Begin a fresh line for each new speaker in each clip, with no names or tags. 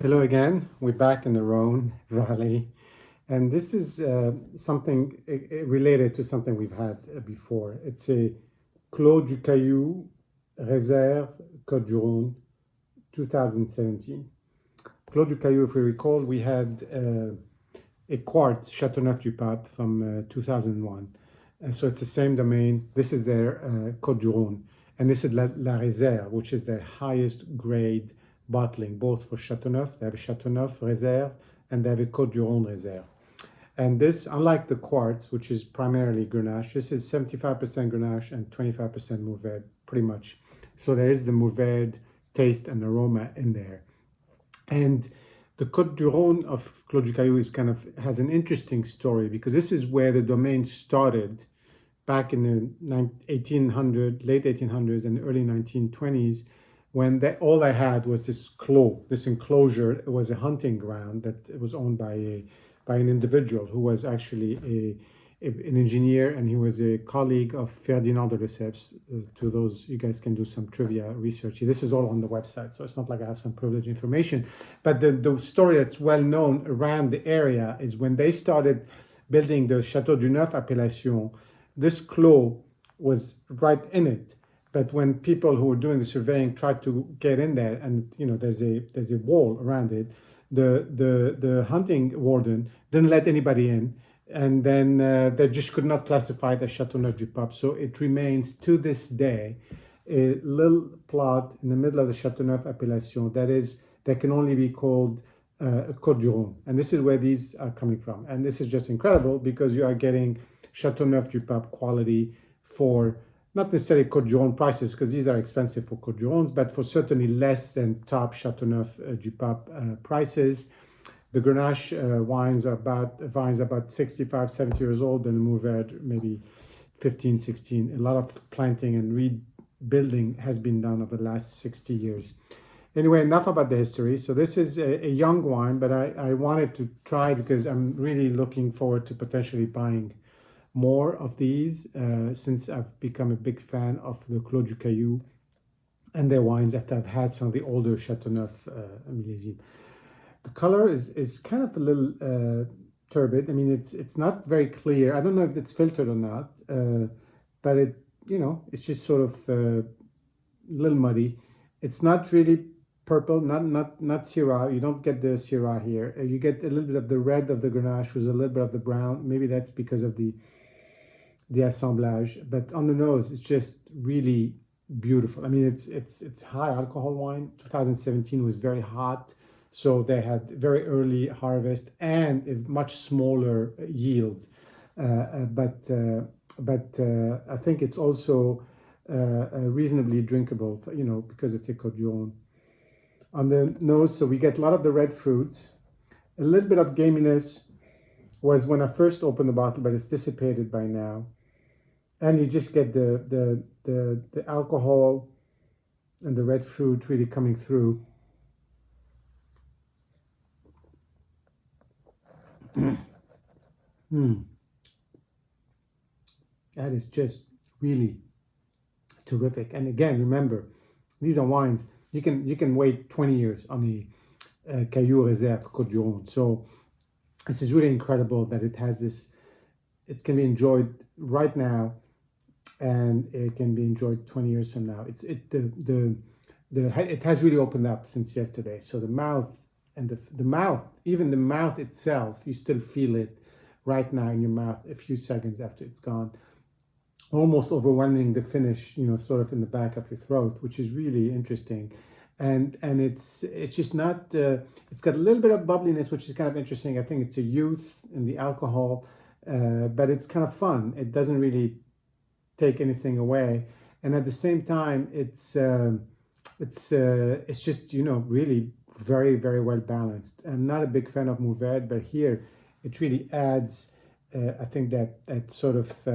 Hello again. We're back in the Rhone Valley, and this is something related to something we've had before. It's a Clos du Caillou Réserve Côtes du Rhône 2017. Clos du Caillou, if we recall, we had a quartz Chateauneuf du Pape from 2001. And so it's the same domain. This is their Côtes du Rhône, and this is La Réserve, which is their highest grade bottling, both for Chateauneuf. They have a Chateauneuf Réserve and they have a Côtes du Rhône Réserve. And this, unlike the quartz, which is primarily Grenache, this is 75% Grenache and 25% Mourvèdre, pretty much. So there is the Mourvèdre taste and aroma in there. And the Côtes du Rhône of Clos du Caillou has an interesting story, because this is where the domain started back in the 1800s, late 1800s and early 1920s, when all I had was this clos, this enclosure. It was a hunting ground that was owned by an individual who was actually an engineer, and he was a colleague of Ferdinand de Lesseps. To those, you guys can do some trivia research. This is all on the website, so it's not like I have some privileged information. But the story that's well known around the area is when they started building the Chateauneuf appellation, this clos was right in it. But when people who were doing the surveying tried to get in there, and there's a wall around it, the hunting warden didn't let anybody in, and then they just could not classify it as Chateauneuf du Pape. So it remains to this day a little plot in the middle of the Chateauneuf appellation that can only be called Côtes du Rhône, and this is where these are coming from. And this is just incredible, because you are getting Chateauneuf du Pape quality for not necessarily Côtes du Rhône prices, because these are expensive for Côtes du Rhône, but for certainly less than top Chateauneuf du Pape prices. The Grenache wines are about 65, 70 years old, and the Mourvèdre maybe 15, 16. A lot of planting and rebuilding has been done over the last 60 years. Anyway, enough about the history. So this is a young wine, but I wanted to try, because I'm really looking forward to potentially buying more of these since I've become a big fan of the Clos du Caillou and their wines after I've had some of the older Chateauneuf millésime. The color is kind of a little turbid. I mean, it's not very clear. I don't know if it's filtered or not, but it's just sort of a little muddy. It's not really purple, not Syrah. You don't get the Syrah here. You get a little bit of the red of the Grenache with a little bit of the brown. Maybe that's because of the assemblage, but on the nose, it's just really beautiful. I mean, it's high alcohol wine. 2017 was very hot, so they had very early harvest and a much smaller yield. But I think it's also reasonably drinkable, because it's a Côtes du Rhône. On the nose, so we get a lot of the red fruits, a little bit of gaminess was when I first opened the bottle, but it's dissipated by now. And you just get the alcohol and the red fruit really coming through. That is just really terrific. And again, remember, these are wines you can wait 20 years on the Caillou Réserve Côtes du Rhône. So this is really incredible that it has this. It can be enjoyed right now, and it can be enjoyed 20 years from now. It has really opened up since yesterday. So the mouth and the mouth, even the mouth itself, you still feel it right now in your mouth a few seconds after it's gone, almost overwhelming the finish, sort of in the back of your throat, which is really interesting. And it's just not. It's got a little bit of bubbliness, which is kind of interesting. I think it's a youth in the alcohol, but it's kind of fun. It doesn't really take anything away, and at the same time, it's just really very, very well balanced. I'm not a big fan of Mourvèdre, but here it really adds. I think that sort of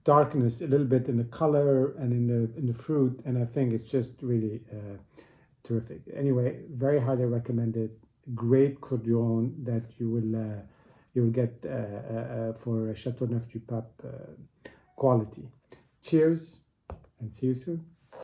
darkness a little bit in the color and in the fruit, and I think it's just really terrific. Anyway, very highly recommended. Great Côtes du Rhône that you will get for Chateauneuf du Pape quality. Cheers, and see you soon.